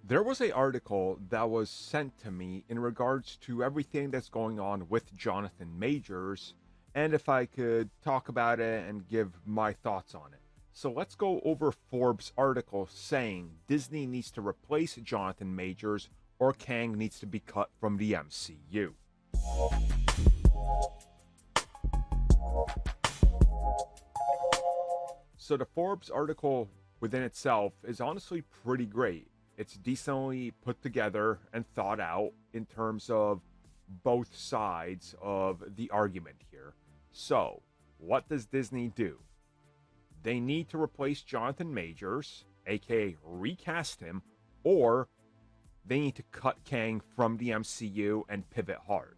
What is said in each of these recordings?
There was a article that was sent to me in regards to everything that's going on with Jonathan Majors, and if I could talk about it and give my thoughts on it. So let's go over Forbes' article saying Disney needs to replace Jonathan Majors or Kang needs to be cut from the MCU. So the Forbes article within itself is honestly pretty great. It's decently put together and thought out in terms of both sides of the argument here. So, what does Disney do? They need to replace Jonathan Majors, aka recast him, or they need to cut Kang from the MCU and pivot hard.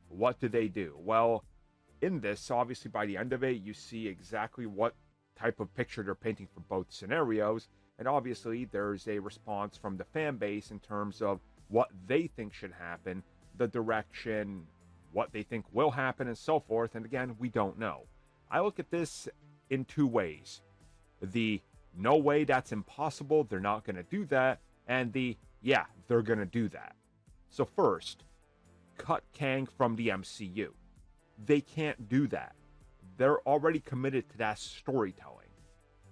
What do they do? Well, in this, obviously by the end of it, you see exactly what type of picture they're painting for both scenarios, and obviously there's a response from the fan base in terms of what they think should happen, the direction, what they think will happen, and so forth. And again, we don't know. I look at this in two ways: the no way, that's impossible, they're not going to do that, and the yeah, they're going to do that. So first, cut Kang from the MCU. They can't do that. They're already committed to that storytelling.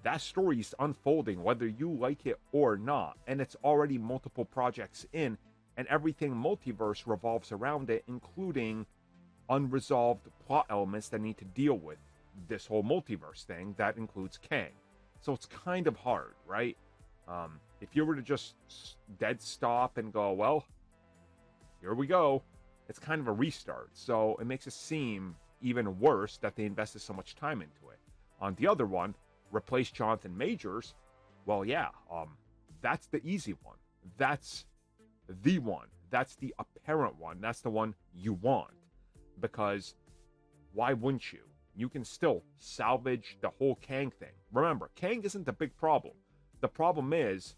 That story is unfolding whether you like it or not, and it's already multiple projects in, and everything multiverse revolves around it, including unresolved plot elements that need to deal with this whole multiverse thing that includes Kang. So it's kind of hard, right? If you were to just dead stop and go, well, here we go, it's kind of a restart. So it makes it seem even worse that they invested so much time into it. On the other one, replace Jonathan Majors. Well, yeah, that's the easy one. That's the one. That's the apparent one. That's the one you want. Because why wouldn't you? You can still salvage the whole Kang thing. Remember, Kang isn't the big problem. The problem is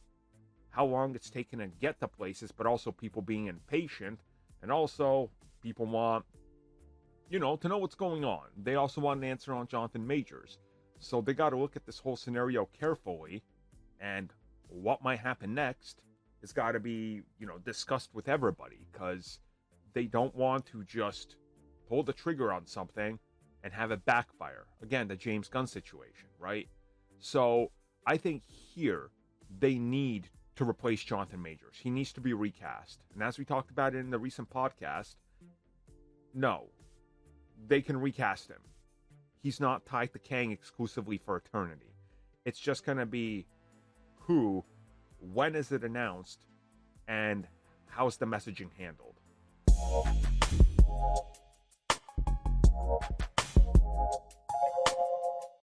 how long it's taken to get to places, but also people being impatient, and also people want, to know what's going on. They also want an answer on Jonathan Majors. So they got to look at this whole scenario carefully, and what might happen next has got to be, discussed with everybody, because they don't want to just pull the trigger on something and have it backfire. Again, the James Gunn situation, right? So I think here they need to replace Jonathan Majors. He needs to be recast. And as we talked about in the recent podcast, no, they can recast him. He's not tied to Kang exclusively for eternity. It's just going to be who, when is it announced, and how's the messaging handled.